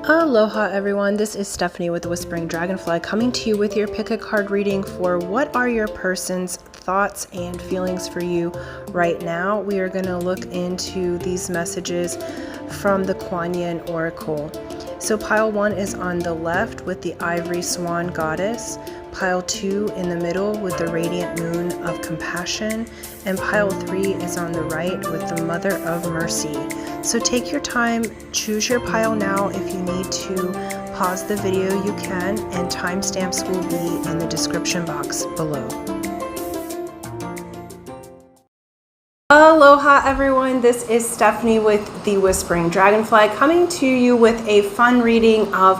Aloha everyone, this is Stephanie with the Whispering Dragonfly coming to you with your pick a card reading for what are your person's thoughts and feelings for you right now. We are going to look into these messages from the KUAN Oracle. So pile 1 is on the left with the ivory swan goddess, pile 2 in the middle with the radiant moon of compassion, and pile 3 is on the right with the mother of mercy. So take your time, choose your pile now. If you need to pause the video, you can, and timestamps will be in the description box below. Aloha everyone, this is Stephanie with the Whispering Dragonfly coming to you with a fun reading of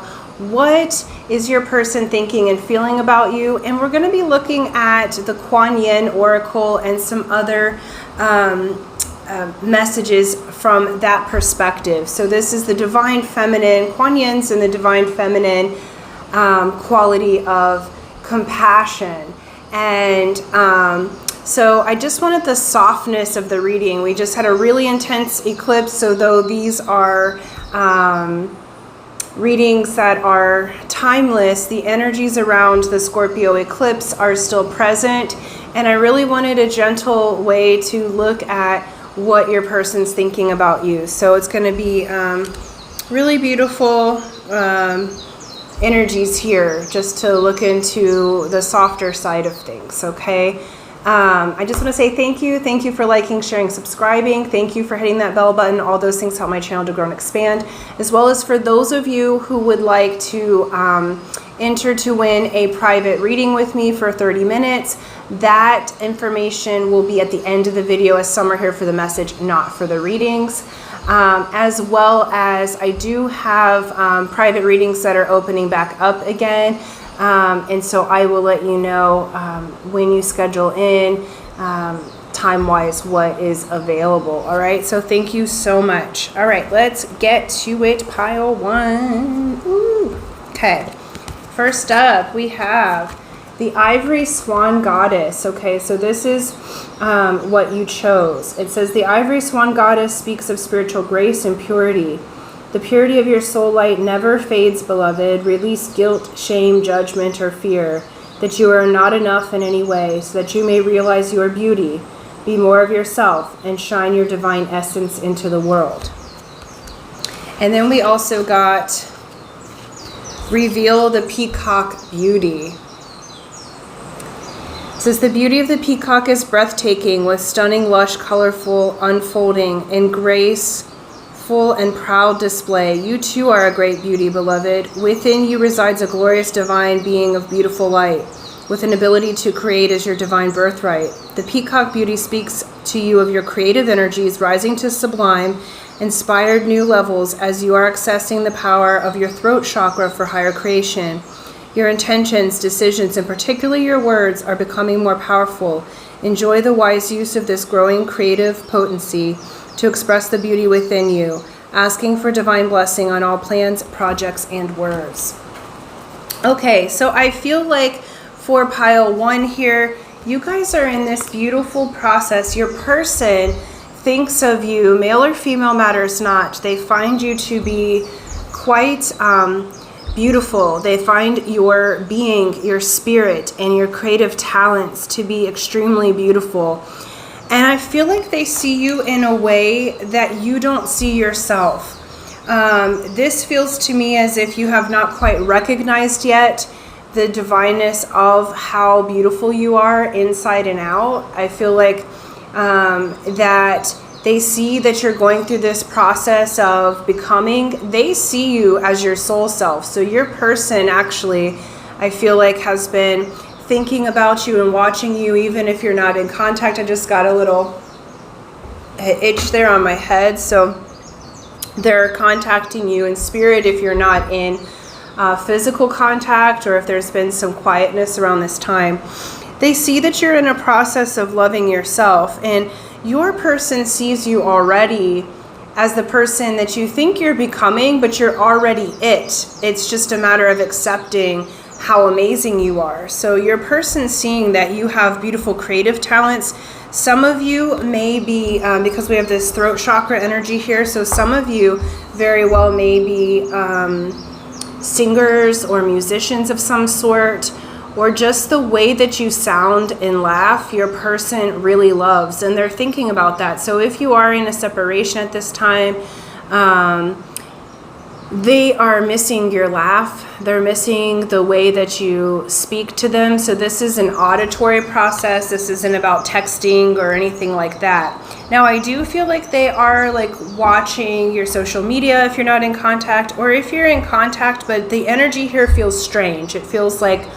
what is your person thinking and feeling about you. And we're going to be looking at the KUAN Oracle and some other messages from that perspective. So this is the divine feminine, KUAN's and the divine feminine quality of compassion. And so I just wanted the softness of the reading. We just had a really intense eclipse, so though these are readings that are timeless, the energies around the Scorpio eclipse are still present, and I really wanted a gentle way to look at what your person's thinking about you. So it's going to be really beautiful energies here, just to look into the softer side of things, okay? I just want to say thank you. Thank you for liking, sharing, subscribing. Thank you for hitting that bell button. All those things help my channel to grow and expand, as well as for those of you who would like to enter to win a private reading with me for 30 minutes. That information will be at the end of the video, as some are here for the message, not for the readings. As well as I do have private readings that are opening back up again. And so I will let you know when you schedule in, time-wise, what is available. All right, so thank you so much. All right, let's get to it. Pile 1. Ooh. Okay, first up we have the ivory swan goddess. Okay, so this is what you chose. It says the ivory swan goddess speaks of spiritual grace and purity. The purity of your soul light never fades, beloved. Release guilt, shame, judgment, or fear that you are not enough in any way, so that you may realize your beauty. Be more of yourself and shine your divine essence into the world. And then we also got reveal the peacock beauty. It says the beauty of the peacock is breathtaking, with stunning, lush, colorful unfolding in grace, full and proud display. You too are a great beauty, beloved. Within you resides a glorious divine being of beautiful light, with an ability to create as your divine birthright. The peacock beauty speaks to you of your creative energies rising to sublime, inspired new levels as you are accessing the power of your throat chakra for higher creation. Your intentions, decisions, and particularly your words are becoming more powerful. Enjoy the wise use of this growing creative potency to express the beauty within you, asking for divine blessing on all plans, projects, and words. Okay, so I feel like for pile 1 here, you guys are in this beautiful process. Your person thinks of you, male or female matters not. They find you to be quite beautiful. They find your being, your spirit, and your creative talents to be extremely beautiful. And I feel like they see you in a way that you don't see yourself. This feels to me as if you have not quite recognized yet the divineness of how beautiful you are inside and out. I feel like that they see that you're going through this process of becoming. They see you as your soul self. So your person actually, I feel like, has been thinking about you and watching you, even if you're not in contact. I just got a little itch there on my head. So they're contacting you in spirit if you're not in physical contact, or if there's been some quietness around this time. They see that you're in a process of loving yourself, and your person sees you already as the person that you think you're becoming, but you're already it. It's just a matter of accepting how amazing you are. So your person seeing that you have beautiful creative talents, Some of you may be, because we have this throat chakra energy here, so some of you very well may be singers or musicians of some sort, or just the way that you sound and laugh, your person really loves, and they're thinking about that. So if you are in a separation at this time, they are missing your laugh. They're missing the way that you speak to them. So this is an auditory process. This isn't about texting or anything like that. Now, I do feel like they are like watching your social media if you're not in contact, or if you're in contact, but the energy here feels strange. It feels like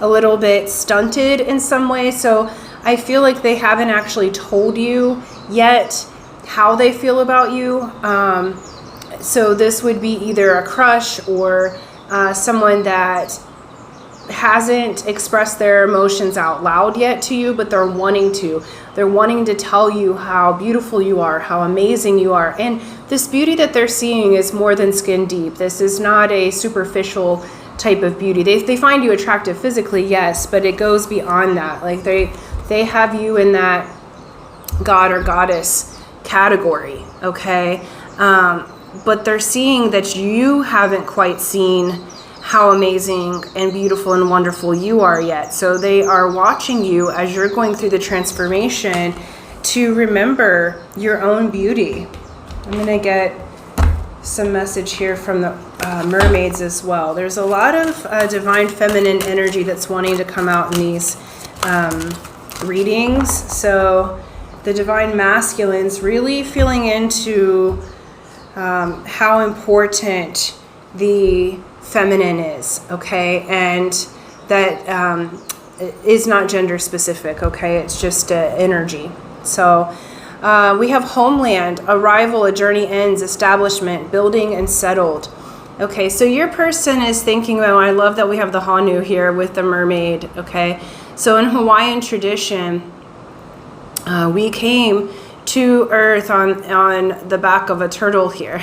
a little bit stunted in some way. So I feel like they haven't actually told you yet how they feel about you. So this would be either a crush or someone that hasn't expressed their emotions out loud yet to you, but they're wanting to. They're wanting to tell you how beautiful you are, how amazing you are. And this beauty that they're seeing is more than skin deep. This is not a superficial type of beauty. They find you attractive physically, yes, but it goes beyond that. Like they have you in that god or goddess category, okay? But they're seeing that you haven't quite seen how amazing and beautiful and wonderful you are yet. So they are watching you as you're going through the transformation to remember your own beauty. I'm going to get some message here from the mermaids as well. There's a lot of divine feminine energy that's wanting to come out in these readings. So the divine masculines really feeling into how important the feminine is, okay? And that is not gender specific, okay? It's just energy. So we have homeland, arrival, a journey ends, establishment, building and settled. Okay, so your person is thinking, well, I love that we have the Hanu here with the mermaid, okay? So in Hawaiian tradition, we came to Earth on the back of a turtle here.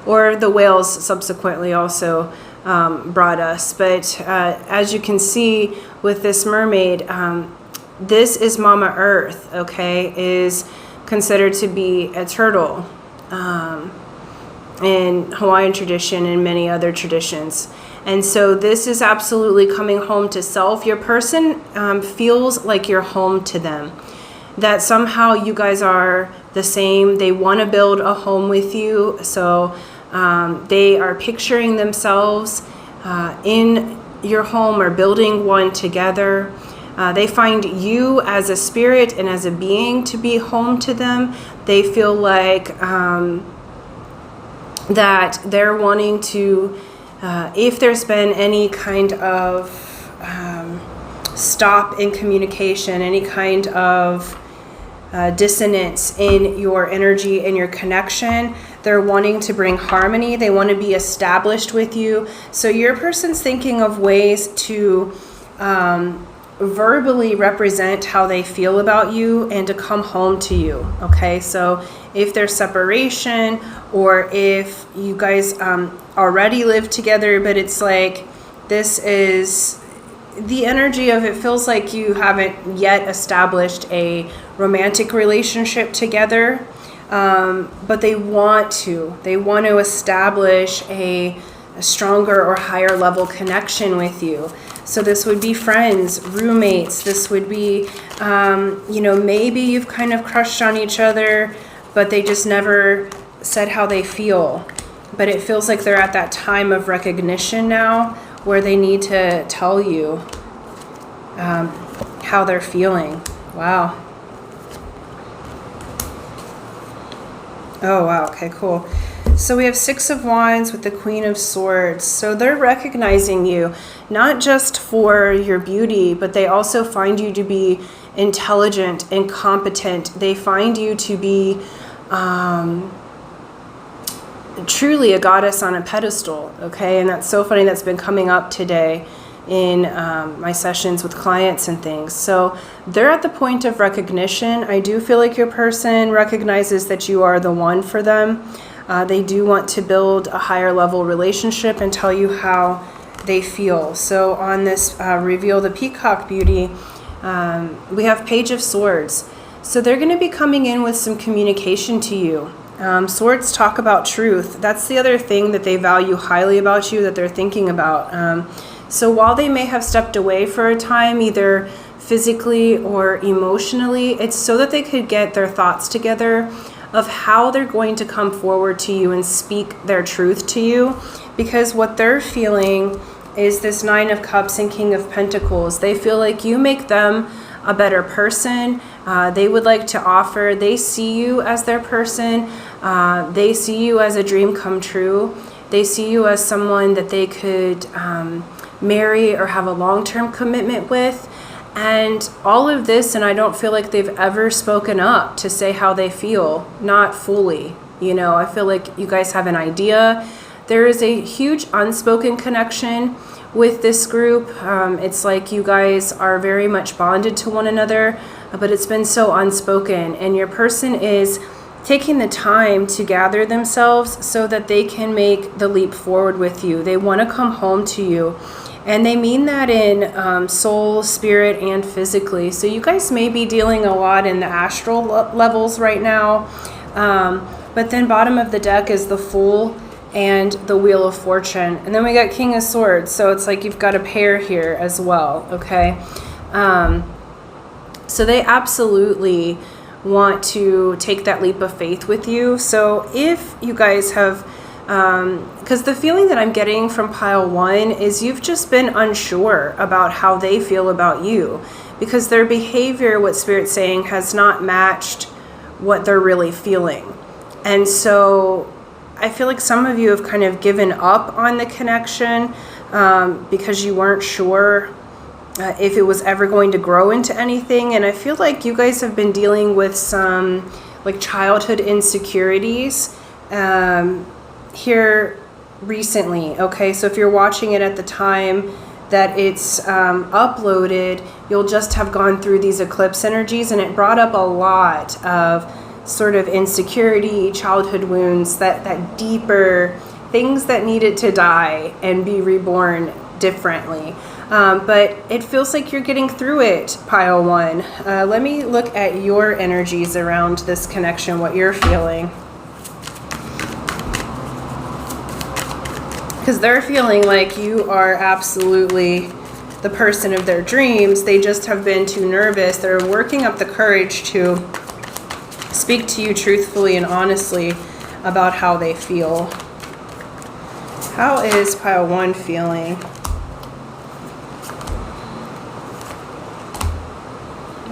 Or the whales subsequently also brought us. But as you can see with this mermaid, this is Mama Earth, okay, is considered to be a turtle in Hawaiian tradition and many other traditions. And so this is absolutely coming home to self. Your person feels like you're home to them, that somehow you guys are the same. They want to build a home with you. So they are picturing themselves in your home or building one together. They find you as a spirit and as a being to be home to them. They feel like that they're wanting to, if there's been any kind of stop in communication, any kind of dissonance in your energy and your connection, they're wanting to bring harmony. They want to be established with you. So your person's thinking of ways to verbally represent how they feel about you and to come home to you. Okay, so if there's separation, or if you guys already live together, but it's like this is the energy of it feels like you haven't yet established a romantic relationship together, but they want to establish a stronger or higher level connection with you. So this would be friends, roommates. This would be, maybe you've kind of crushed on each other, but they just never said how they feel. But it feels like they're at that time of recognition now where they need to tell you how they're feeling. Wow. Oh, wow. Okay, cool. So we have Six of Wands with the Queen of Swords. So they're recognizing you, not just for your beauty, but they also find you to be intelligent and competent. They find you to be truly a goddess on a pedestal, okay? And that's so funny. That's been coming up today in my sessions with clients and things. So they're at the point of recognition. I do feel like your person recognizes that you are the one for them. They do want to build a higher level relationship and tell you how they feel. So on this Reveal the Peacock Beauty, We have Page of Swords. So they're going to be coming in with some communication to you. Swords talk about truth. That's the other thing that they value highly about you, that they're thinking about. So while they may have stepped away for a time, either physically or emotionally, it's so that they could get their thoughts together of how they're going to come forward to you and speak their truth to you. Because what they're feeling is this Nine of Cups and King of Pentacles. They feel like you make them a better person. They would like to offer. They see you as their person. They see you as a dream come true. They see you as someone that they could marry or have a long-term commitment with. And all of this, and I don't feel like they've ever spoken up to say how they feel, not fully. You know, I feel like you guys have an idea. There is a huge unspoken connection with this group. It's like you guys are very much bonded to one another, but it's been so unspoken. And your person is taking the time to gather themselves so that they can make the leap forward with you. They want to come home to you. And they mean that in soul, spirit, and physically. So you guys may be dealing a lot in the astral levels right now. But then bottom of the deck is the Fool and the Wheel of Fortune. And then we got King of Swords. So it's like you've got a pair here as well, okay? So they absolutely want to take that leap of faith with you. So if you guys have... because the feeling that I'm getting from pile 1 is you've just been unsure about how they feel about you, because their behavior, what Spirit's saying, has not matched what they're really feeling. And so I feel like some of you have kind of given up on the connection because you weren't sure if it was ever going to grow into anything. And I feel like you guys have been dealing with some like childhood insecurities here recently. Okay, so if you're watching it at the time that it's uploaded, you'll just have gone through these eclipse energies, and it brought up a lot of sort of insecurity, childhood wounds, that deeper things that needed to die and be reborn differently. But it feels like you're getting through it, pile 1. Let me look at your energies around this connection, what you're feeling. Because they're feeling like you are absolutely the person of their dreams. They just have been too nervous. They're working up the courage to speak to you truthfully and honestly about how they feel. How is pile 1 feeling?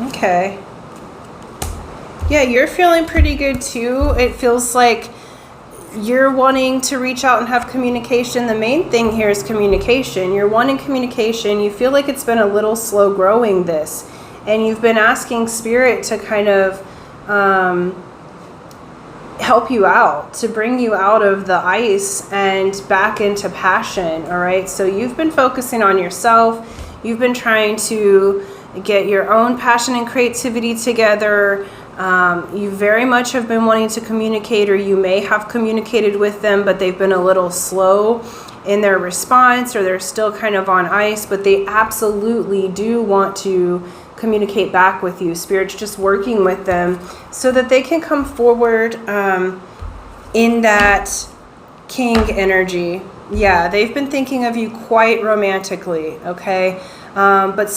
Okay. Yeah, you're feeling pretty good too. It feels like you're wanting to reach out and have communication. The main thing here is communication. You're wanting communication. You feel like it's been a little slow growing this. And you've been asking Spirit to kind of help you out, to bring you out of the ice and back into passion, all right? So you've been focusing on yourself. You've been trying to get your own passion and creativity together. You very much have been wanting to communicate, or you may have communicated with them, but they've been a little slow in their response, or they're still kind of on ice, but they absolutely do want to communicate back with you. Spirit's just working with them so that they can come forward in that King energy. Yeah, they've been thinking of you quite romantically, okay? But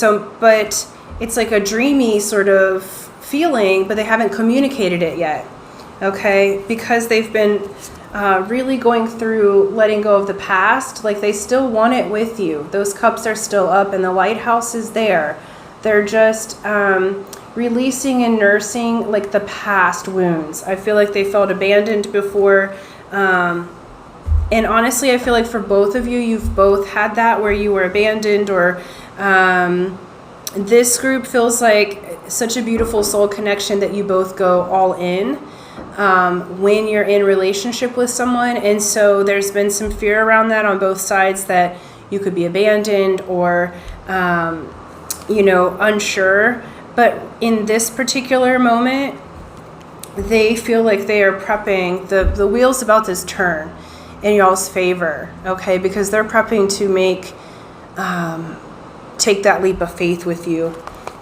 it's like a dreamy sort of feeling, but they haven't communicated it yet, okay? Because they've been really going through letting go of the past. Like, they still want it with you. Those cups are still up and the lighthouse is there. They're just releasing and nursing like the past wounds. I feel like they felt abandoned before. And honestly, I feel like for both of you, you've both had that, where you were abandoned, or this group feels like such a beautiful soul connection that you both go all in when you're in relationship with someone. And so there's been some fear around that on both sides, that you could be abandoned or unsure. But in this particular moment, they feel like they are prepping, the wheel's about to turn in y'all's favor, okay? Because they're prepping to take that leap of faith with you.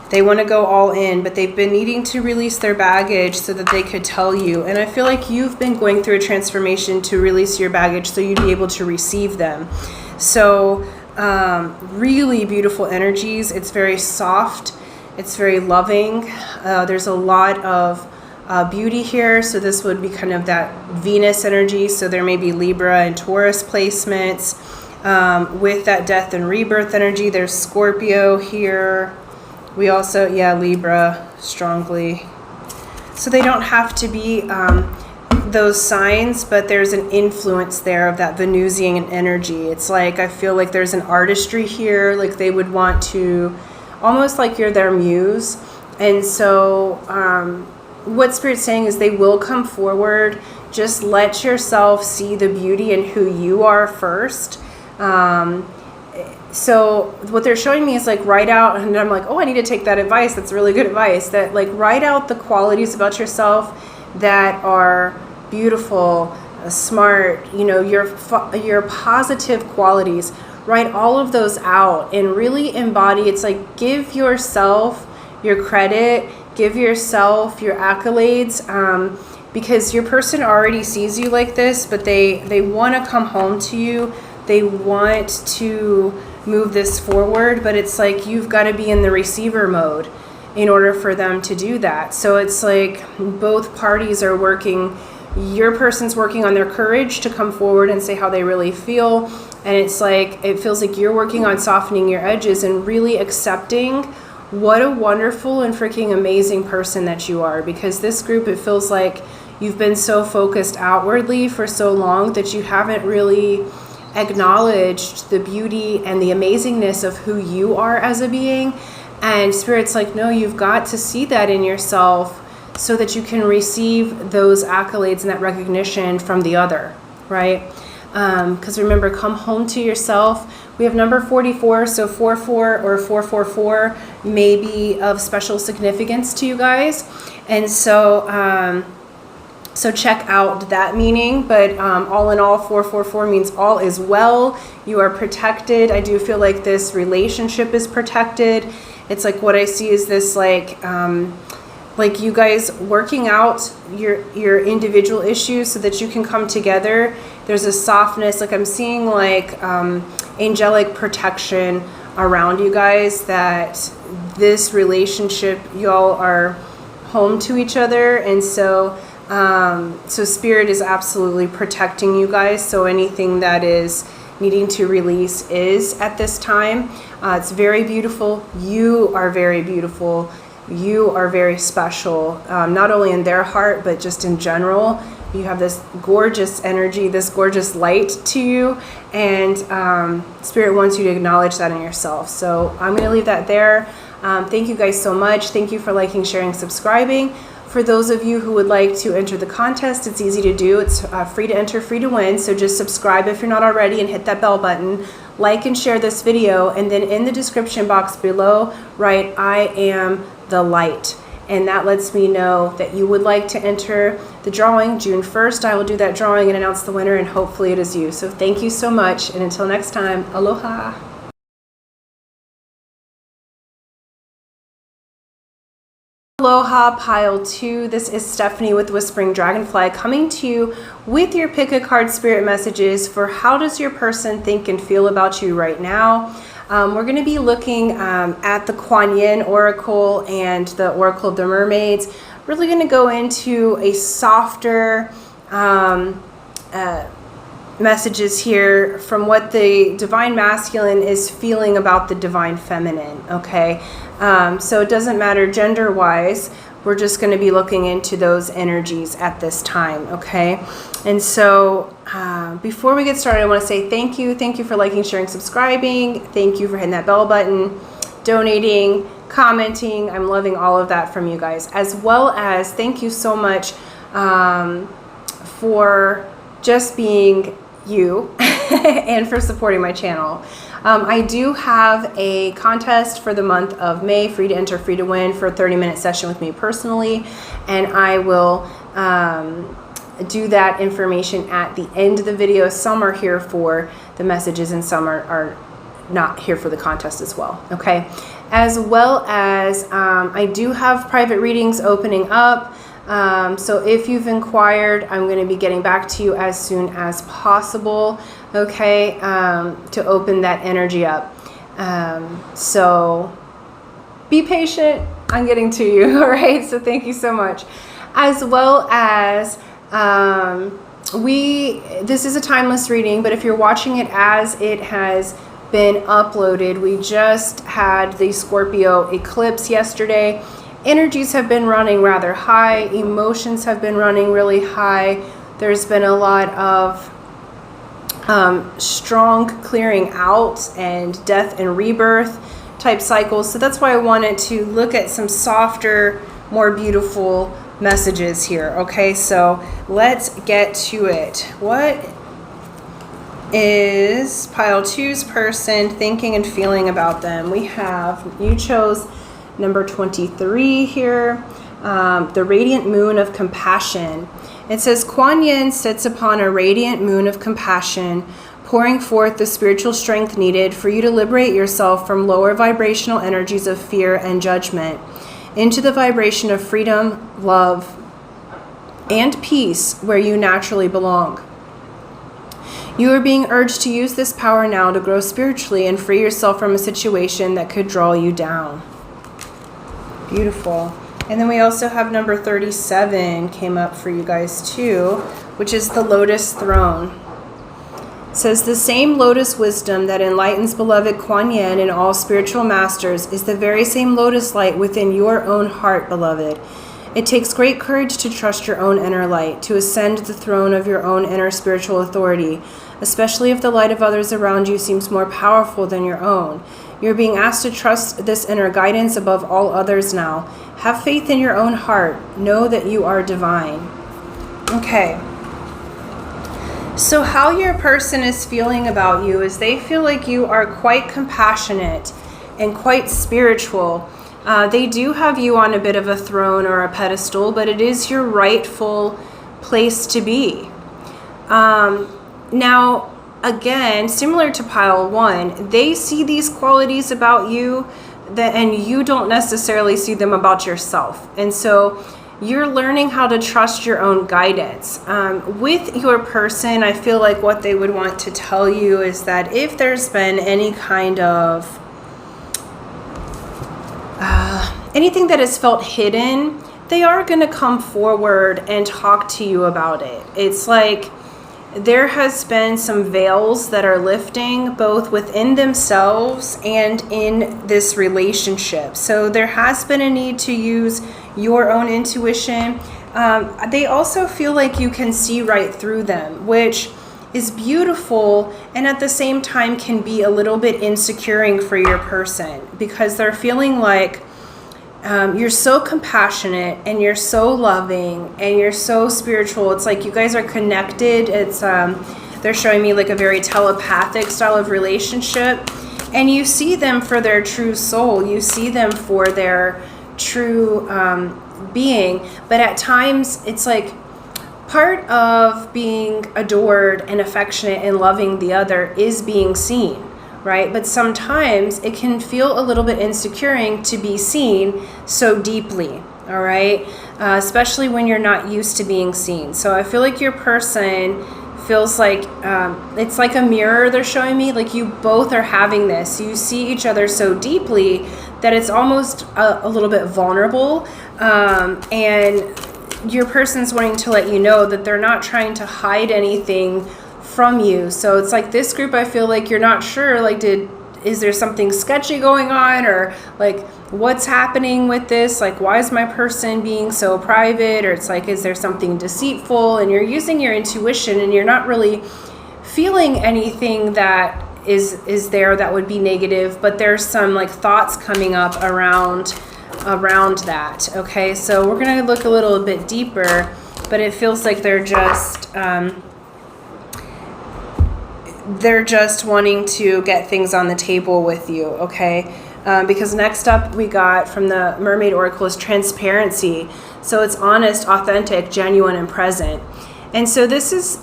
They want to go all in, but they've been needing to release their baggage so that they could tell you. And I feel like you've been going through a transformation to release your baggage so you'd be able to receive them. So really beautiful energies. It's very soft. It's very loving. There's a lot of beauty here. So this would be kind of that Venus energy. So there may be Libra and Taurus placements. With that death and rebirth energy, there's Scorpio here. We also, yeah, Libra strongly. So they don't have to be those signs, but there's an influence there of that Venusian energy. It's like, I feel like there's an artistry here, like they would want to, almost like you're their muse. And so what Spirit's saying is they will come forward. Just let yourself see the beauty in who you are first. So what they're showing me is like write out, and I'm like, oh, I need to take that advice. That's really good advice. That like write out the qualities about yourself that are beautiful, smart, you know, your positive qualities. Write all of those out and really embody. It's like give yourself your credit, give yourself your accolades, because your person already sees you like this, but they want to come home to you. They want to move this forward, but it's like you've got to be in the receiver mode in order for them to do that. So it's like both parties are working. Your person's working on their courage to come forward and say how they really feel, and it's like it feels like you're working on softening your edges and really accepting what a wonderful and freaking amazing person that you are. Because this group, it feels like you've been so focused outwardly for so long that you haven't really acknowledged the beauty and the amazingness of who you are as a being. And Spirit's like, no, you've got to see that in yourself so that you can receive those accolades and that recognition from the other, right? Because remember, come home to yourself. We have number 44, so 44 or 444 may be of special significance to you guys. And so so check out that meaning, but all in all, 444 means all is well. You are protected. I do feel like this relationship is protected. It's like what I see is this like you guys working out your individual issues so that you can come together. There's a softness, like I'm seeing like angelic protection around you guys, that this relationship, y'all are home to each other. And so so Spirit is absolutely protecting you guys. So anything that is needing to release is at this time. It's very beautiful. You are very beautiful. You are very special, not only in their heart, but just in general. You have this gorgeous energy, this gorgeous light to you, and Spirit wants you to acknowledge that in yourself. So I'm going to leave that there. Thank you guys so much. Thank you for liking, sharing, subscribing. For those of you who would like to enter the contest, it's easy to do. It's free to enter, free to win. So just subscribe if you're not already and hit that bell button. Like and share this video. And then in the description box below, write, I am the light. And that lets me know that you would like to enter the drawing. June 1st, I will do that drawing and announce the winner, and hopefully it is you. So thank you so much. And until next time, aloha. Aloha pile 2. This is Stephanie with Whispering Dragonfly coming to you with your pick a card spirit messages for how does your person think and feel about you right now. We're going to be looking at the YIN Oracle and the Oracle of the Mermaids. Really going to go into a softer messages here from what the Divine Masculine is feeling about the Divine Feminine, okay? So it doesn't matter gender-wise. We're just going to be looking into those energies at this time, okay? And so before we get started, I want to say thank you. Thank you for liking, sharing, subscribing. Thank you for hitting that bell button, donating, commenting. I'm loving all of that from you guys. As well as thank you so much for just being you and for supporting my channel. I do have a contest for the month of May, free to enter, free to win, for a 30-minute session with me personally, and I will do that information at the end of the video. Some are here for the messages and some are not here for the contest as well, okay? as well as I do have private readings opening up. So if you've inquired, I'm going to be getting back to you as soon as possible, okay, to open that energy up. So be patient. I'm getting to you, all right? So thank you so much. As well as this is a timeless reading, but if you're watching it as it has been uploaded, we just had the Scorpio eclipse yesterday. Energies have been running rather high. Emotions have been running really high. There's been a lot of strong clearing out and death and rebirth type cycles. So that's why I wanted to look at some softer, more beautiful messages here. Okay, so let's get to it. What is pile 2's person thinking and feeling about them? You chose number 23 here, the radiant moon of compassion. It says, Kuan Yin sits upon a radiant moon of compassion, pouring forth the spiritual strength needed for you to liberate yourself from lower vibrational energies of fear and judgment into the vibration of freedom, love, and peace where you naturally belong. You are being urged to use this power now to grow spiritually and free yourself from a situation that could draw you down. Beautiful. And then we also have number 37 came up for you guys too, which is the Lotus Throne. It says, the same lotus wisdom that enlightens beloved Kuan Yin and all spiritual masters is the very same lotus light within your own heart, beloved. It takes great courage to trust your own inner light, to ascend the throne of your own inner spiritual authority, especially if the light of others around you seems more powerful than your own. You're being asked to trust this inner guidance above all others now. Have faith in your own heart. Know that you are divine. Okay. So how your person is feeling about you is they feel like you are quite compassionate and quite spiritual. They do have you on a bit of a throne or a pedestal, but it is your rightful place to be. Now, again, similar to pile 1, they see these qualities about you and you don't necessarily see them about yourself. And so you're learning how to trust your own guidance. With your person, I feel like what they would want to tell you is that if there's been any kind of anything that has felt hidden, they are going to come forward and talk to you about it. It's like there has been some veils that are lifting both within themselves and in this relationship. So there has been a need to use your own intuition. They also feel like you can see right through them, which is beautiful and at the same time can be a little bit insecuring for your person because they're feeling like you're so compassionate and you're so loving and you're so spiritual. It's like you guys are connected. It's they're showing me like a very telepathic style of relationship, and you see them for their true soul. You see them for their true being. But at times it's like part of being adored and affectionate and loving the other is being seen. Right? But sometimes it can feel a little bit insecuring to be seen so deeply, all right? Especially when you're not used to being seen. So I feel like your person feels like it's like a mirror they're showing me, like you both are having this. You see each other so deeply that it's almost a little bit vulnerable, and your person's wanting to let you know that they're not trying to hide anything from you. So it's like this group, I feel like you're not sure, like is there something sketchy going on, or like what's happening with this, like why is my person being so private, or it's like is there something deceitful, and you're using your intuition and you're not really feeling anything that is there that would be negative, but there's some like thoughts coming up around that. Okay, so we're gonna look a little bit deeper, but it feels like they're just wanting to get things on the table with you, okay? Because next up we got from the Mermaid Oracle is transparency. So it's honest, authentic, genuine, and present. And so this is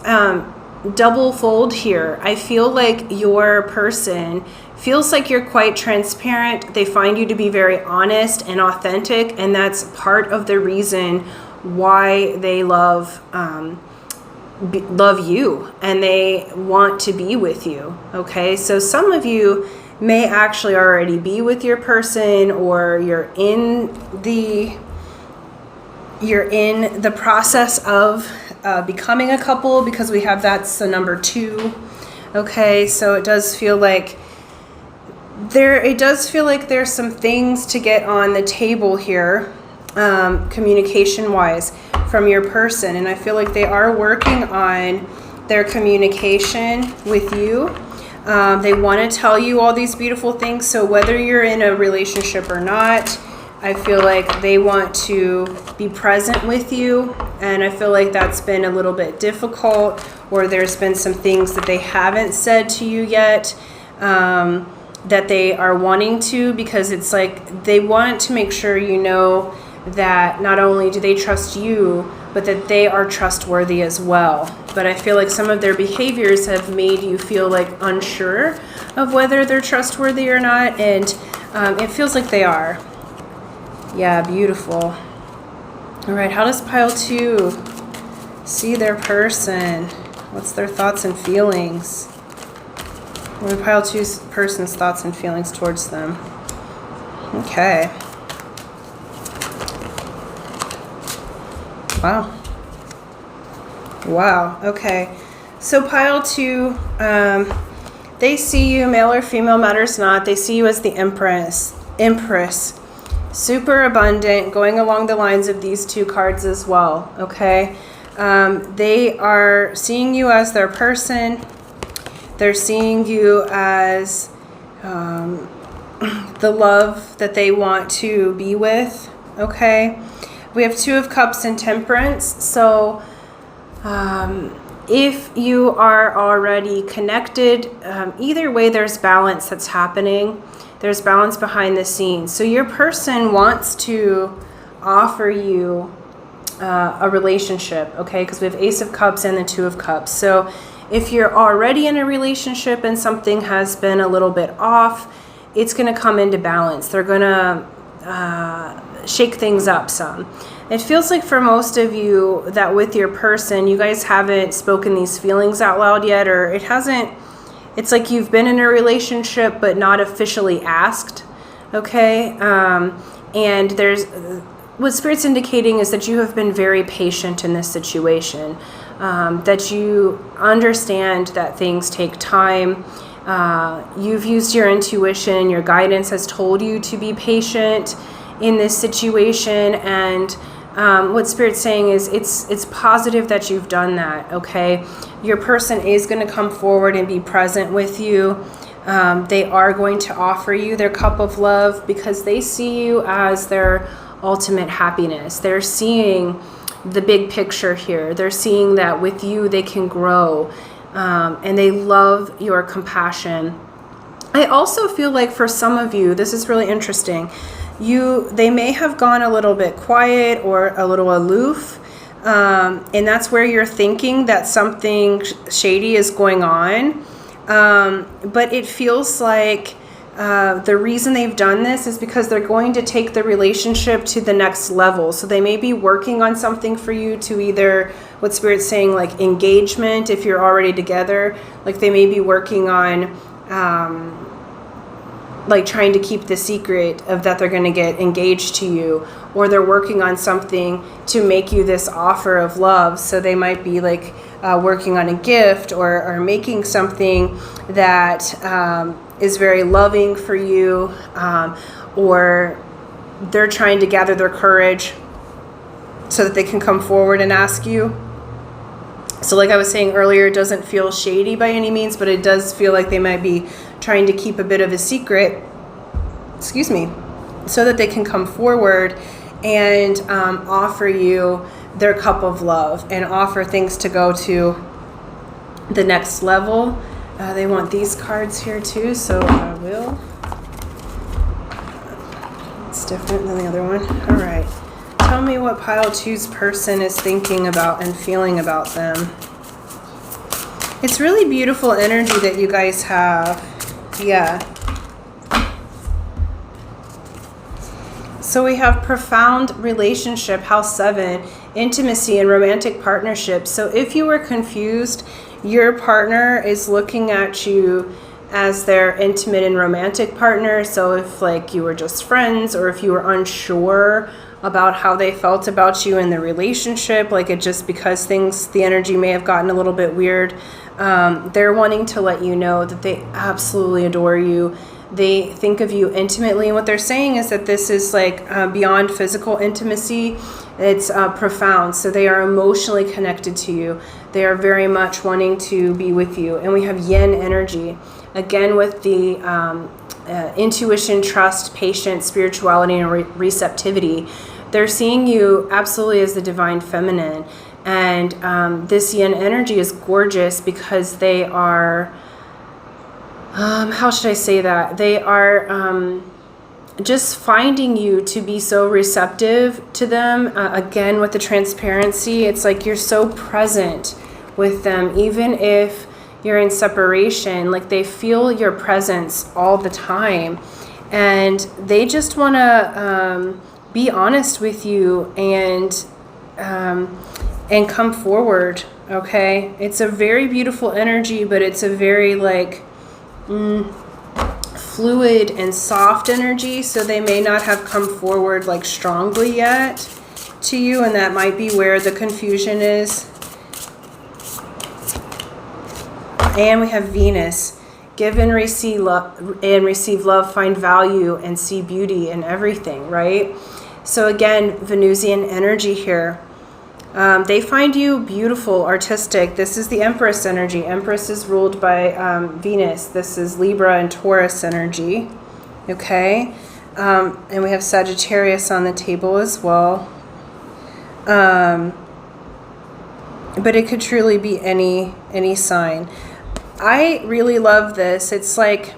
double fold here. I feel like your person feels like you're quite transparent. They find you to be very honest and authentic, and that's part of the reason why they love you and they want to be with you. Okay, so some of you may actually already be with your person, or you're in the process of becoming a couple, because we have that's the number 2. Okay, so it does feel like there's some things to get on the table here, communication wise, from your person, and I feel like they are working on their communication with you. They want to tell you all these beautiful things, so whether you're in a relationship or not, I feel like they want to be present with you, and I feel like that's been a little bit difficult, or there's been some things that they haven't said to you yet, that they are wanting to, because it's like they want to make sure you know that not only do they trust you, but that they are trustworthy as well. But I feel like some of their behaviors have made you feel like unsure of whether they're trustworthy or not, and it feels like they are. Yeah, beautiful. All right, how does pile 2 see their person? What's their thoughts and feelings? What are pile 2's person's thoughts and feelings towards them? Okay. Wow. Wow, okay. So pile 2, they see you, male or female matters not. They see you as the Empress. Super abundant, going along the lines of these 2 cards as well, okay? They are seeing you as their person. They're seeing you as the love that they want to be with, okay? We have 2 of Cups and Temperance. So if you are already connected, either way there's balance that's happening. There's balance behind the scenes. So your person wants to offer you a relationship, okay? Because we have Ace of Cups and the 2 of Cups. So if you're already in a relationship and something has been a little bit off, it's going to come into balance. They're going to shake things up some. It feels like for most of you that with your person, you guys haven't spoken these feelings out loud yet, or it hasn't. It's like you've been in a relationship but not officially asked, okay? And there's what Spirit's indicating is that you have been very patient in this situation, that you understand that things take time. You've used your intuition, your guidance has told you to be patient in this situation, and what Spirit's saying is it's positive that you've done that, okay? Your person is going to come forward and be present with you. They are going to offer you their cup of love because they see you as their ultimate happiness. They're seeing the big picture here. They're seeing that with you they can grow, and they love your compassion. I also feel like for some of you, this is really interesting, they may have gone a little bit quiet or a little aloof, and that's where you're thinking that something shady is going on, but it feels like the reason they've done this is because they're going to take the relationship to the next level. So they may be working on something for you to either, what Spirit's saying, like engagement, if you're already together, like they may be working on like trying to keep the secret of that they're going to get engaged to you, or they're working on something to make you this offer of love. So they might be like working on a gift or making something that is very loving for you, or they're trying to gather their courage so that they can come forward and ask you. So like I was saying earlier, it doesn't feel shady by any means, but it does feel like they might be trying to keep a bit of a secret, so that they can come forward and offer you their cup of love and offer things to go to the next level. They want these cards here too, so I will. It's different than the other one. All right. Tell me what pile 2's person is thinking about and feeling about them. It's really beautiful energy that you guys have. Yeah. So we have profound relationship, house 7, intimacy and romantic partnership. So if you were confused, your partner is looking at you as their intimate and romantic partner. So if like you were just friends, or if you were unsure about how they felt about you in the relationship, like it just because the energy may have gotten a little bit weird, they're wanting to let you know that they absolutely adore you. They think of you intimately, and what they're saying is that this is like beyond physical intimacy. It's profound. So they are emotionally connected to you. They are very much wanting to be with you. And we have yin energy, again with the intuition, trust, patience, spirituality, and receptivity. They're seeing you absolutely as the divine feminine. And this yin energy is gorgeous because they are, how should I say that? They are just finding you to be so receptive to them. Again, with the transparency, it's like you're so present with them, even if you're in separation. Like they feel your presence all the time, and they just want to be honest with you and come forward. Okay, it's a very beautiful energy, but it's a very like fluid and soft energy, so they may not have come forward like strongly yet to you, and that might be where the confusion is. And we have Venus. Give and receive love, find value, and see beauty in everything, right? So again, Venusian energy here. They find you beautiful, artistic. This is the Empress energy. Empress is ruled by Venus. This is Libra and Taurus energy. Okay? And we have Sagittarius on the table as well. But it could truly be any sign. I really love this. It's like,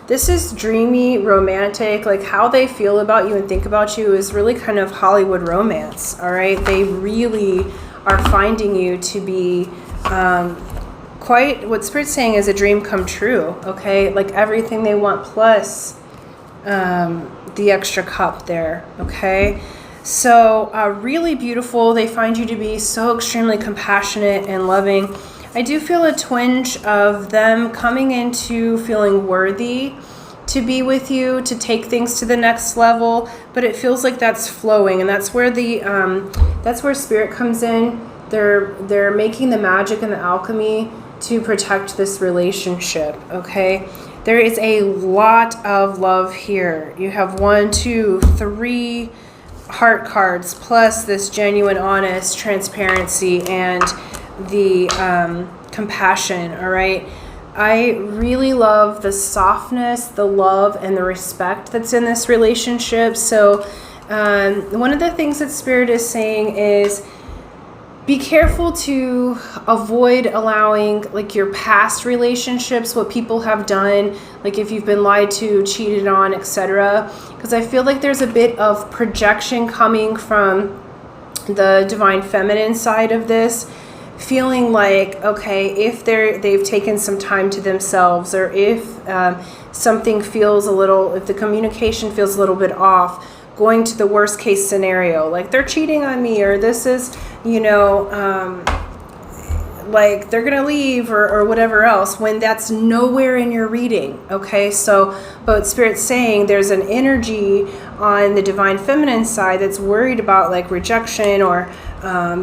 this is dreamy, romantic, like how they feel about you and think about you is really kind of Hollywood romance, all right? They really are finding you to be quite, what Spirit's saying is a dream come true, okay? Like everything they want plus the extra cup there, okay? So really beautiful. They find you to be so extremely compassionate and loving. I do feel a twinge of them coming into feeling worthy to be with you, to take things to the next level, but it feels like that's flowing, and that's where that's where Spirit comes in. They're making the magic and the alchemy to protect this relationship, okay? There is a lot of love here. You have 1, 2, 3 heart cards, plus this genuine, honest transparency and the compassion, all right? I really love the softness, the love, and the respect that's in this relationship. So one of the things that Spirit is saying is be careful to avoid allowing like your past relationships, what people have done, like if you've been lied to, cheated on, etc. Because I feel like there's a bit of projection coming from the divine feminine side of this, feeling like, okay, if they've taken some time to themselves, or if something feels a little, if the communication feels a little bit off, going to the worst case scenario, like they're cheating on me, or this is, you know, like they're gonna leave, or whatever else, when that's nowhere in your reading, okay? So, but Spirit's saying there's an energy on the divine feminine side that's worried about like rejection, or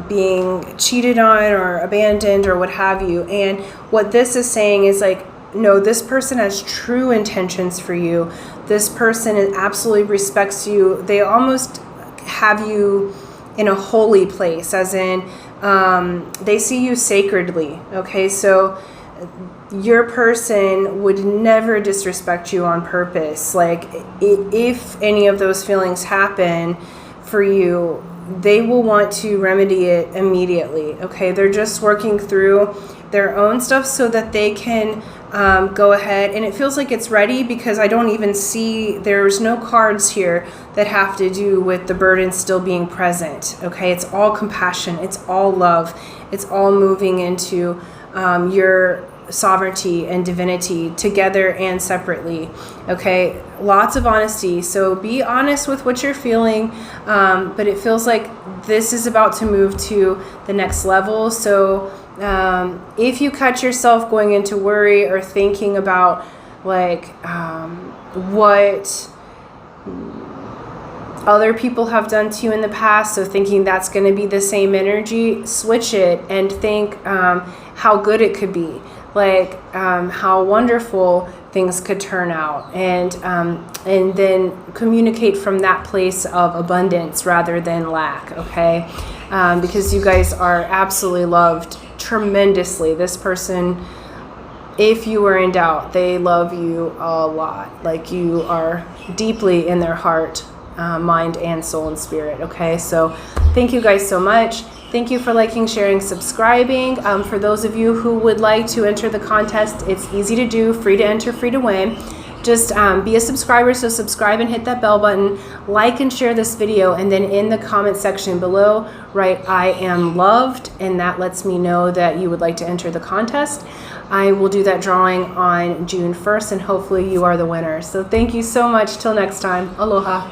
being cheated on, or abandoned, or what have you. And what this is saying is like, no, this person has true intentions for you. This person absolutely respects you. They almost have you in a holy place, as in they see you sacredly, okay? So your person would never disrespect you on purpose. Like if any of those feelings happen for you, they will want to remedy it immediately, okay? They're just working through their own stuff so that they can go ahead, and it feels like it's ready, because I don't even see, there's no cards here that have to do with the burden still being present, okay? It's all compassion, it's all love, it's all moving into your sovereignty and divinity together and separately. Okay, lots of honesty. So be honest with what you're feeling, but it feels like this is about to move to the next level. So if you catch yourself going into worry or thinking about like what other people have done to you in the past, so thinking that's going to be the same energy, switch it and think how good it could be, like how wonderful things could turn out, and then communicate from that place of abundance rather than lack. Okay, because you guys are absolutely loved tremendously. This person, if you were in doubt, they love you a lot. Like, you are deeply in their heart, mind and soul and spirit. Okay, so thank you guys so much. Thank you for liking, sharing, subscribing. For those of you who would like to enter the contest, it's easy to do, free to enter, free to win. Just be a subscriber, so subscribe and hit that bell button, like and share this video, and then in the comment section below write "I am loved," and that lets me know that you would like to enter the contest. I will do that drawing on June 1st, and hopefully you are the winner. So thank you so much. Till next time, aloha.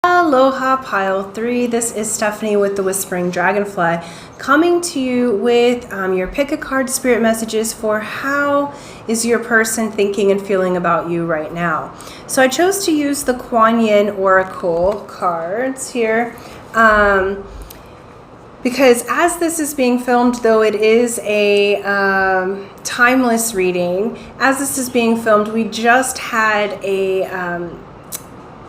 Aloha pile 3, this is Stephanie with the Whispering Dragonfly, coming to you with your pick a card spirit messages for how is your person thinking and feeling about you right now. So I chose to use the KUAN Oracle cards here because as this is being filmed, though it is a timeless reading, as this is being filmed, we just had a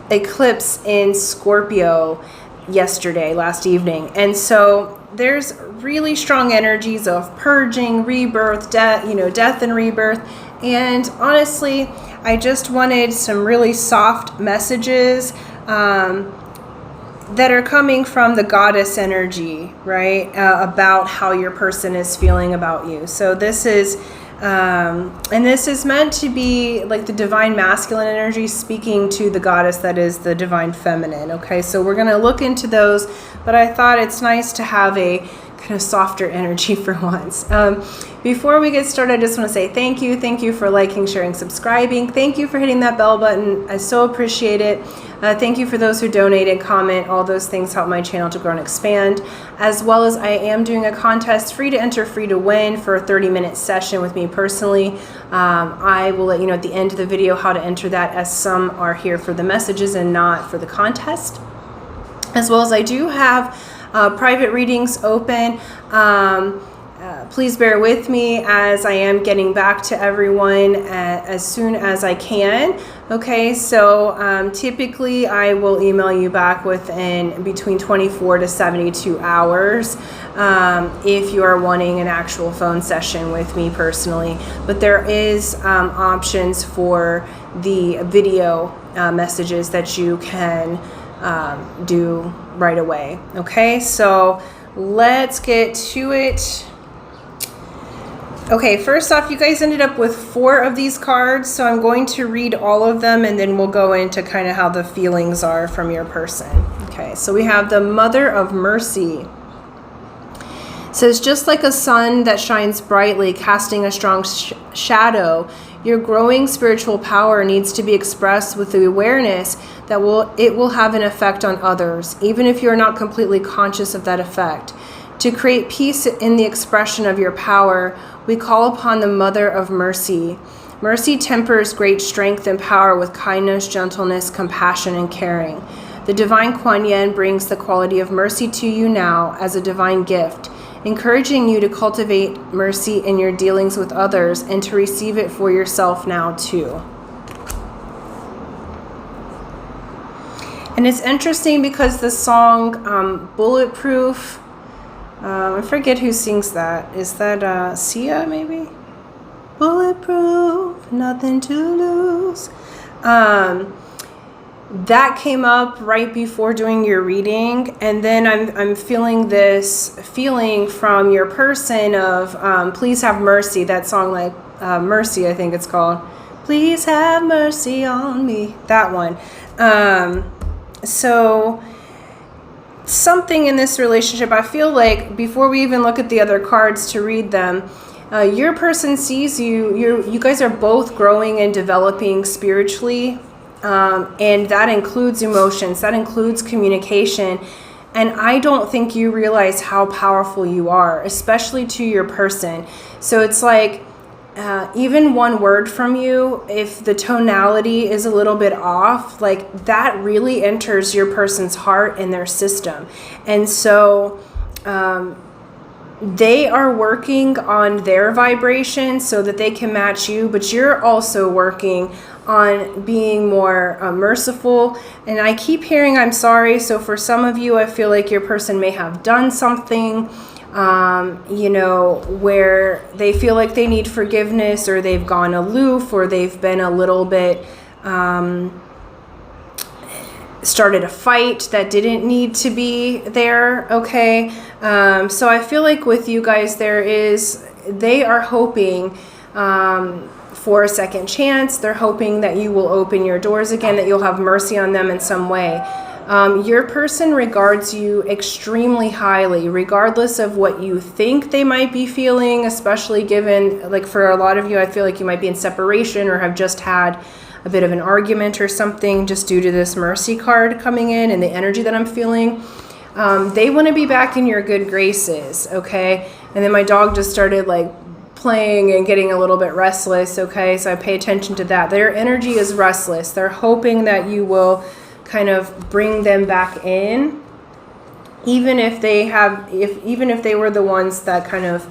eclipse in Scorpio last evening, and so there's really strong energies of purging, rebirth, death and rebirth. And honestly, I just wanted some really soft messages that are coming from the goddess energy, right, about how your person is feeling about you. So this is and this is meant to be like the divine masculine energy speaking to the goddess that is the divine feminine. Okay, so we're going to look into those, but I thought it's nice to have a kind of softer energy for once. Before we get started, I just want to say thank you. Thank you for liking, sharing, subscribing. Thank you for hitting that bell button. I so appreciate it. Thank you for those who donate and comment. All those things help my channel to grow and expand. As well as I am doing a contest, free to enter, free to win, for a 30-minute session with me personally. I will let you know at the end of the video how to enter that, as some are here for the messages and not for the contest. As well as I do have private readings open. Please bear with me as I am getting back to everyone as soon as I can. Okay, so typically I will email you back within between 24 to 72 hours if you are wanting an actual phone session with me personally. But there is options for the video messages that you can do right away. Okay, so let's get to it. Okay, first off, you guys ended up with 4 of these cards, so I'm going to read all of them and then we'll go into kind of how the feelings are from your person. Okay, so we have the Mother of Mercy. It says, just like a sun that shines brightly, casting a strong shadow, your growing spiritual power needs to be expressed with the awareness that it will have an effect on others, even if you are not completely conscious of that effect. To create peace in the expression of your power, we call upon the Mother of Mercy. Mercy tempers great strength and power with kindness, gentleness, compassion, and caring. The divine Kuan Yin brings the quality of mercy to you now as a divine gift, encouraging you to cultivate mercy in your dealings with others and to receive it for yourself now too. And it's interesting because the song Bulletproof, I forget who sings that. Is that Sia maybe? Bulletproof, nothing to lose. That came up right before doing your reading, and then I'm feeling this feeling from your person of please have mercy. That song, like Mercy, I think it's called. Please have mercy on me. That one. So something in this relationship, I feel like before we even look at the other cards to read them, your person sees you. You guys are both growing and developing spiritually, and that includes emotions, that includes communication. And I don't think you realize how powerful you are, especially to your person. So it's like, even one word from you, if the tonality is a little bit off, like that really enters your person's heart and their system. And so they are working on their vibration so that they can match you, but you're also working on being more merciful. And I keep hearing I'm sorry. So for some of you, I feel like your person may have done something where they feel like they need forgiveness, or they've gone aloof, or they've been a little bit, started a fight that didn't need to be there. Okay. So I feel like with you guys, they are hoping, for a second chance. They're hoping that you will open your doors again, that you'll have mercy on them in some way. Your person regards you extremely highly, regardless of what you think they might be feeling, especially given, like for a lot of you, I feel like you might be in separation or have just had a bit of an argument or something just due to this mercy card coming in and the energy that I'm feeling. They want to be back in your good graces, okay? And then my dog just started like playing and getting a little bit restless, okay? So I pay attention to that. Their energy is restless. They're hoping that you will kind of bring them back in, even if they were the ones that kind of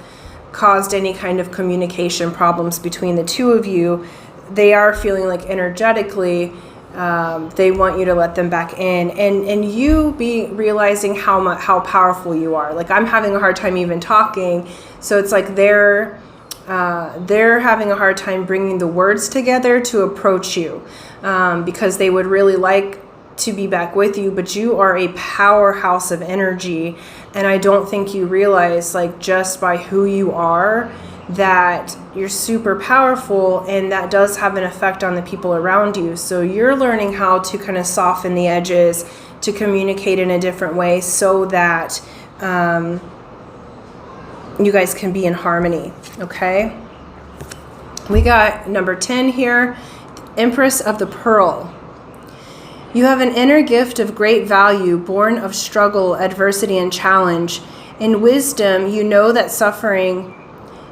caused any kind of communication problems between the two of you. They are feeling like energetically they want you to let them back in, and you be realizing how powerful you are. Like I'm having a hard time even talking, so it's like they're having a hard time bringing the words together to approach you, because they would really like to be back with you, but you are a powerhouse of energy, and I don't think you realize, like, just by who you are, that you're super powerful, and that does have an effect on the people around you. So you're learning how to kind of soften the edges, to communicate in a different way, so that you guys can be in harmony. Okay, we got number 10 here, Empress of the Pearl. You have an inner gift of great value, born of struggle, adversity, and challenge. In wisdom, you know that suffering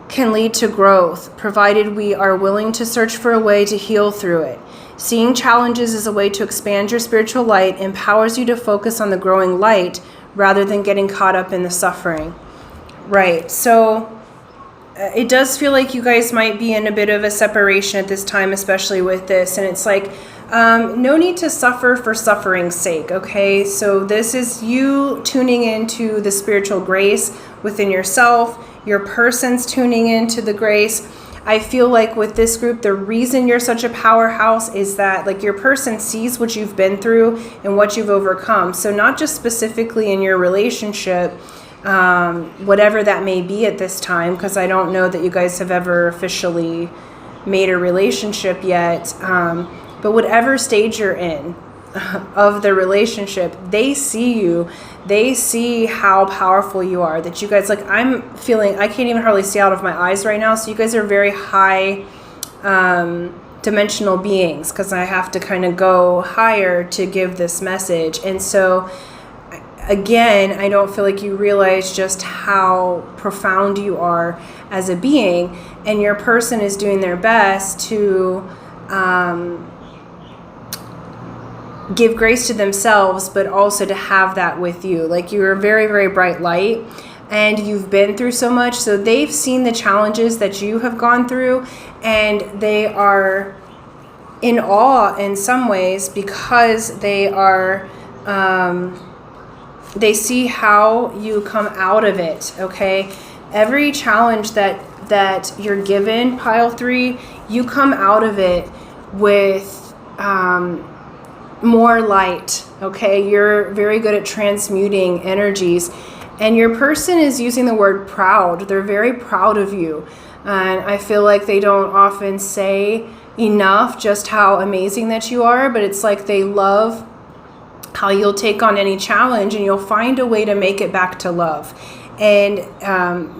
can lead to growth, provided we are willing to search for a way to heal through it. Seeing challenges as a way to expand your spiritual light empowers you to focus on the growing light rather than getting caught up in the suffering. Right, so it does feel like you guys might be in a bit of a separation at this time, especially with this, and it's like, no need to suffer for suffering's sake, okay? So this is you tuning into the spiritual grace within yourself. Your person's tuning into the grace. I feel like with this group, the reason you're such a powerhouse is that, like, your person sees what you've been through and what you've overcome. So not just specifically in your relationship, whatever that may be at this time, because I don't know that you guys have ever officially made a relationship yet, but whatever stage you're in of the relationship, they see you. They see how powerful you are, that you guys, like, I'm feeling, I can't even hardly see out of my eyes right now. So you guys are very high dimensional beings, because I have to kind of go higher to give this message. And so again, I don't feel like you realize just how profound you are as a being, and your person is doing their best to give grace to themselves, but also to have that with you. Like, you're a very, very bright light, and you've been through so much. So they've seen the challenges that you have gone through, and they are in awe in some ways, because they are, they see how you come out of it, okay? Every challenge that you're given, pile 3, you come out of it with more light, okay? You're very good at transmuting energies, and your person is using the word proud. They're very proud of you, and I feel like they don't often say enough just how amazing that you are, but it's like they love how you'll take on any challenge and you'll find a way to make it back to love. And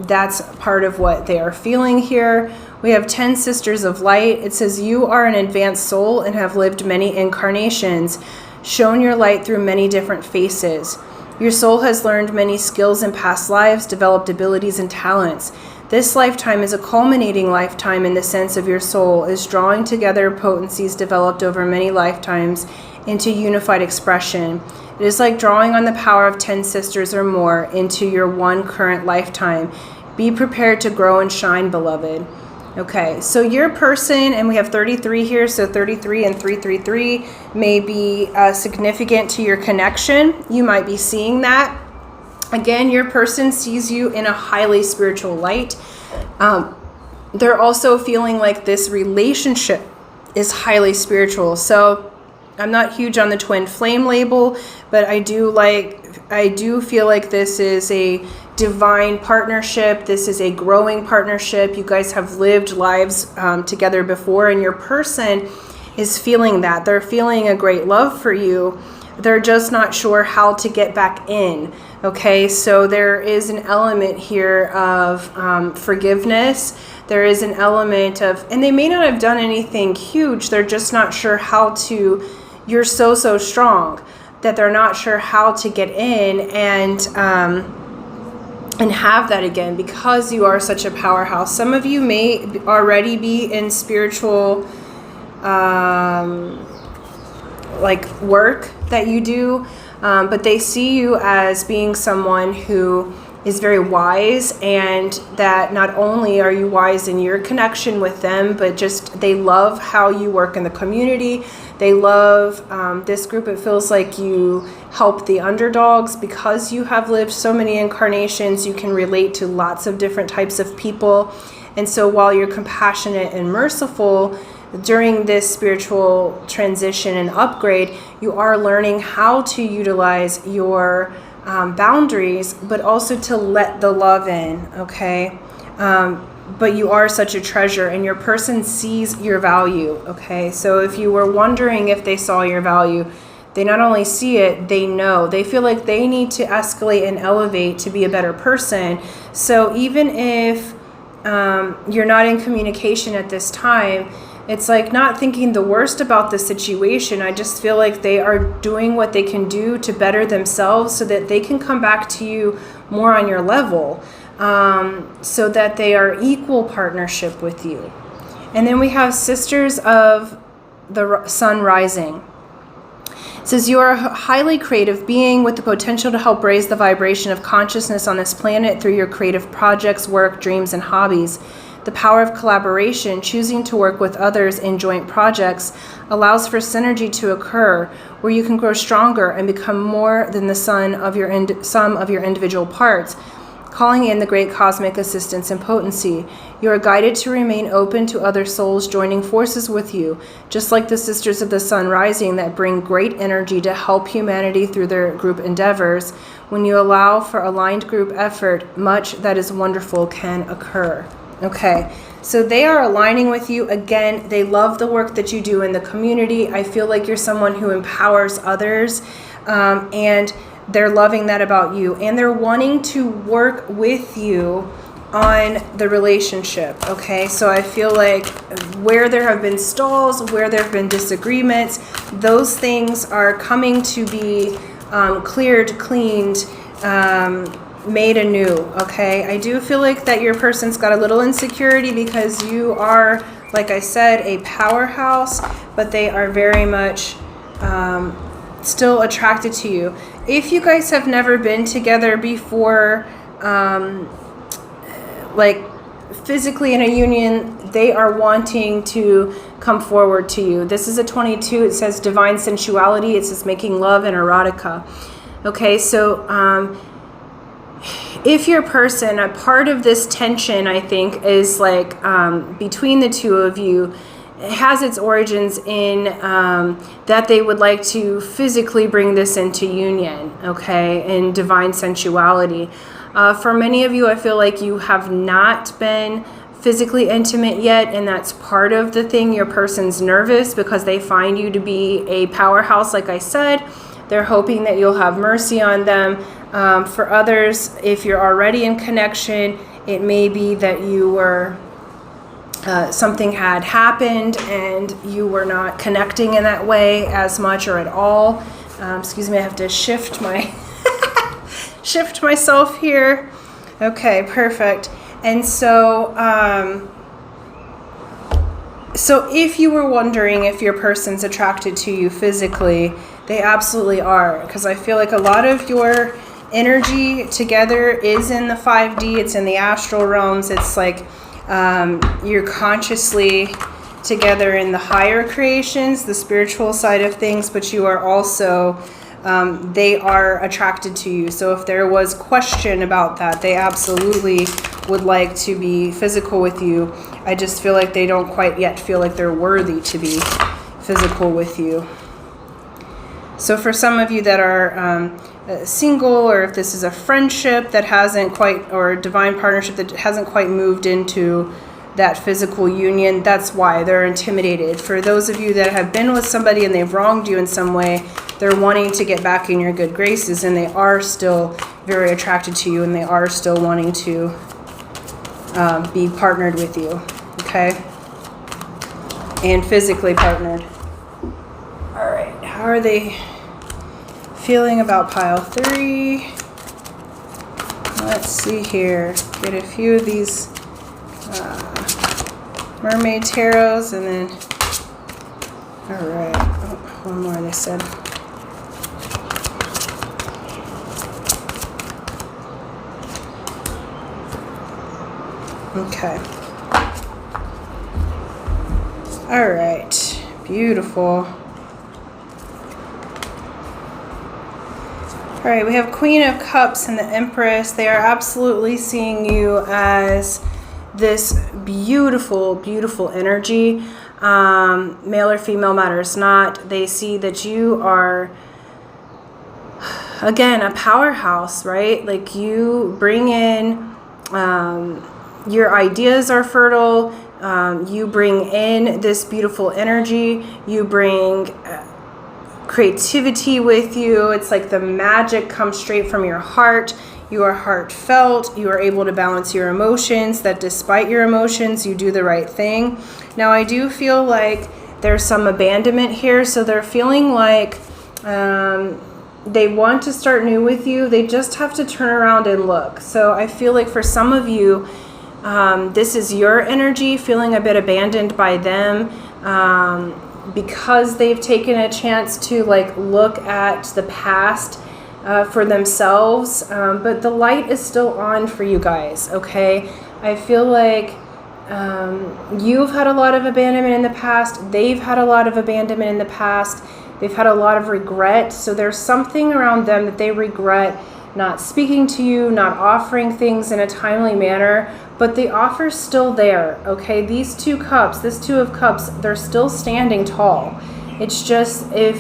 that's part of what they are feeling here. We have 10 Sisters of Light. It says, you are an advanced soul and have lived many incarnations, shown your light through many different faces. Your soul has learned many skills in past lives, developed abilities and talents. This lifetime is a culminating lifetime in the sense of your soul is drawing together potencies developed over many lifetimes into unified expression. It is like drawing on the power of 10 sisters or more into your one current lifetime. Be prepared to grow and shine, beloved. Okay, so your person, and we have 33 here, so 33 and 333 may be significant to your connection. You might be seeing that. Again, your person sees you in a highly spiritual light. They're also feeling like this relationship is highly spiritual. So I'm not huge on the twin flame label, but I do feel like this is a divine partnership. This is a growing partnership. You guys have lived lives together before, and your person is feeling that. They're feeling a great love for you. They're just not sure how to get back in. Okay, so there is an element here of forgiveness. There is an element of, and they may not have done anything huge. They're just not sure how to. You're so strong that they're not sure how to get in and have that again, because you are such a powerhouse. Some of you may already be in spiritual like work that you do, but they see you as being someone who is very wise, and that not only are you wise in your connection with them, but just they love how you work in the community. They love this group. It feels like you help the underdogs because you have lived so many incarnations. You can relate to lots of different types of people. And so while you're compassionate and merciful, during this spiritual transition and upgrade, you are learning how to utilize your boundaries, but also to let the love in, okay? But you are such a treasure, and your person sees your value, okay? So if you were wondering if they saw your value, they not only see it, they know. They feel like they need to escalate and elevate to be a better person. So even if you're not in communication at this time, it's like not thinking the worst about the situation. I just feel like they are doing what they can do to better themselves so that they can come back to you more on your level, so that they are equal partnership with you. And then we have Sisters of the Sun Rising. It says, you are a highly creative being with the potential to help raise the vibration of consciousness on this planet through your creative projects, work, dreams, and hobbies. The power of collaboration, choosing to work with others in joint projects, allows for synergy to occur, where you can grow stronger and become more than the sum of your individual parts, calling in the great cosmic assistance and potency. You are guided to remain open to other souls joining forces with you, just like the Sisters of the Sun Rising that bring great energy to help humanity through their group endeavors. When you allow for aligned group effort, much that is wonderful can occur. Okay, so they are aligning with you. Again, they love the work that you do in the community. I feel like you're someone who empowers others, and they're loving that about you. And they're wanting to work with you on the relationship, okay? So I feel like where there have been stalls, where there have been disagreements, those things are coming to be cleared, cleaned, made anew, okay? I do feel like that your person's got a little insecurity because you are, like I said, a powerhouse, but they are very much still attracted to you. If you guys have never been together before, like physically in a union, they are wanting to come forward to you. This is a 22. It says divine sensuality. It says making love and erotica. Okay, so if your person, a part of this tension, I think, is like between the two of you, it has its origins in that they would like to physically bring this into union, okay, in divine sensuality. For many of you, I feel like you have not been physically intimate yet, and that's part of the thing. Your person's nervous because they find you to be a powerhouse, like I said, They're hoping that you'll have mercy on them. For others, if you're already in connection, it may be that you were something had happened and you were not connecting in that way as much or at all. Excuse me, I have to shift myself here. Okay, perfect. And so, so if you were wondering if your person's attracted to you physically, they absolutely are, because I feel like a lot of your energy together is in the 5D, it's in the astral realms. It's like you're consciously together in the higher creations, the spiritual side of things, but you are also, they are attracted to you. So if there was question about that, they absolutely would like to be physical with you. I just feel like they don't quite yet feel like they're worthy to be physical with you. So for some of you that are single, or if this is a friendship that hasn't quite, or a divine partnership that hasn't quite moved into that physical union, that's why they're intimidated. For those of you that have been with somebody and they've wronged you in some way, they're wanting to get back in your good graces, and they are still very attracted to you, and they are still wanting to be partnered with you, okay? And physically partnered. All right, how are they feeling about pile 3? Let's see here. Get a few of these mermaid tarots, and then, all right, oh, one more they said. Okay. All right, beautiful. All right, we have Queen of Cups and the Empress. They are absolutely seeing you as this beautiful, beautiful energy. Male or female matters not. They see that you are, again, a powerhouse, right? Like you bring in, your ideas are fertile. You bring in this beautiful energy. You bring creativity with you. It's like the magic comes straight from your heart. You are heartfelt. You are able to balance your emotions, that despite your emotions, you do the right thing. Now, I do feel like there's some abandonment here. So they're feeling like they want to start new with you. They just have to turn around and look. So I feel like for some of you, this is your energy feeling a bit abandoned by them. Because they've taken a chance to like look at the past for themselves, but the light is still on for you guys, okay? I feel like you've had a lot of abandonment in the past. They've had a lot of abandonment in the past. They've had a lot of regret. So there's something around them that they regret not speaking to you, not offering things in a timely manner, but the offer's still there, okay? These 2 cups, this 2 of cups, they're still standing tall. It's just if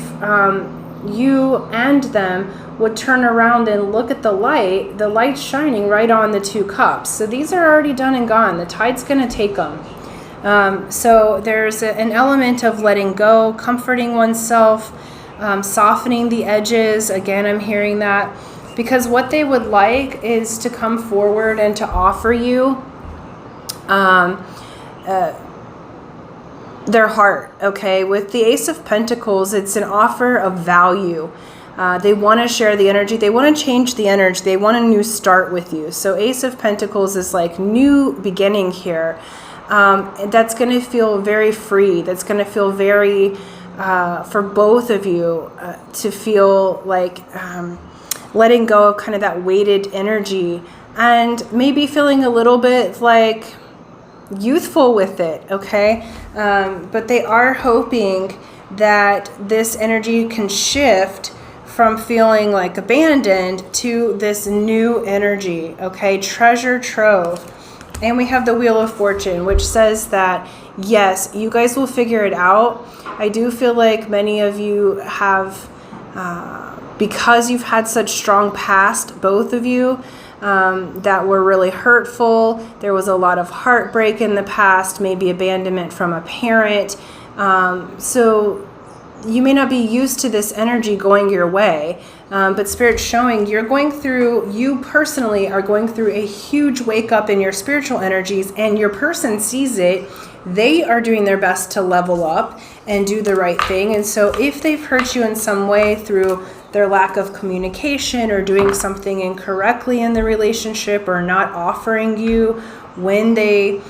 you and them would turn around and look at the light's shining right on the 2 cups. So these are already done and gone. The tide's gonna take them. So there's an element of letting go, comforting oneself, softening the edges. Again, I'm hearing that. Because what they would like is to come forward and to offer you their heart, okay? With the Ace of Pentacles, it's an offer of value. They want to share the energy. They want to change the energy. They want a new start with you. So Ace of Pentacles is like new beginning here. That's going to feel very free. That's going to feel very, for both of you, to feel like letting go of kind of that weighted energy, and maybe feeling a little bit like youthful with it, okay? But they are hoping that this energy can shift from feeling like abandoned to this new energy, okay? Treasure trove. And we have the Wheel of Fortune, which says that, yes, you guys will figure it out. I do feel like many of you have, because you've had such strong past, both of you, that were really hurtful. There was a lot of heartbreak in the past, maybe abandonment from a parent. So you may not be used to this energy going your way, but Spirit's showing you personally are going through a huge wake up in your spiritual energies, and your person sees it. They are doing their best to level up and do the right thing. And so if they've hurt you in some way through their lack of communication or doing something incorrectly in the relationship or not offering you when they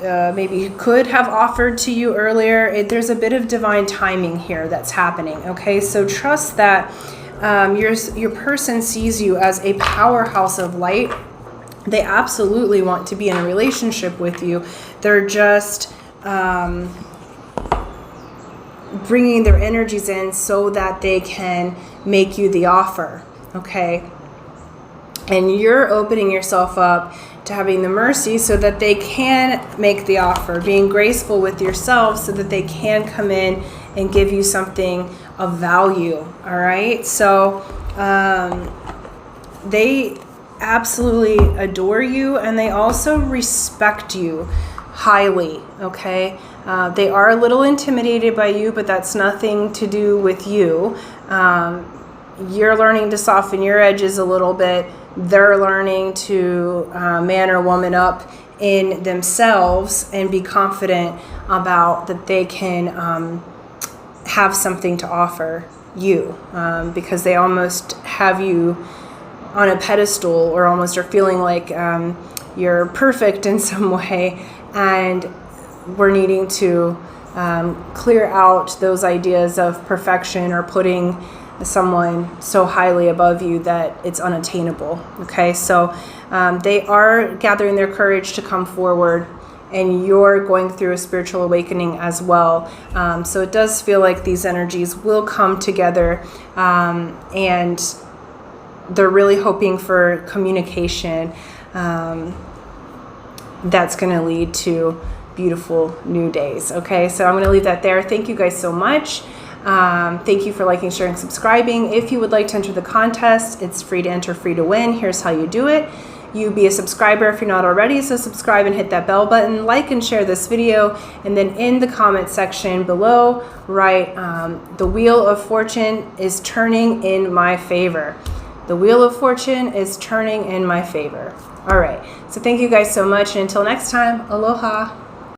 maybe could have offered to you earlier, there's a bit of divine timing here that's happening. Okay, so trust that your person sees you as a powerhouse of light. They absolutely want to be in a relationship with you. They're just bringing their energies in so that they can make you the offer. Okay, and you're opening yourself up to having the mercy so that they can make the offer, being graceful with yourself so that they can come in and give you something of value. All right, so they absolutely adore you, and they also respect you highly. Okay, they are a little intimidated by you, but that's nothing to do with you. You're learning to soften your edges a little bit. They're learning to man or woman up in themselves and be confident about that they can have something to offer you, because they almost have you on a pedestal, or almost are feeling like you're perfect in some way, and we're needing to clear out those ideas of perfection or putting someone so highly above you that it's unattainable. Okay, so they are gathering their courage to come forward, and you're going through a spiritual awakening as well. So it does feel like these energies will come together, and they're really hoping for communication that's going to lead to beautiful new days. Okay, so I'm going to leave that there. Thank you guys so much. Thank you for liking, sharing, subscribing. If you would like to enter the contest, it's free to enter, free to win. Here's how you do it. You be a subscriber if you're not already, so subscribe and hit that bell button, like and share this video, and then in the comment section below, write the Wheel of Fortune is turning in my favor. The Wheel of Fortune is turning in my favor. All right, so thank you guys so much, and until next time, aloha.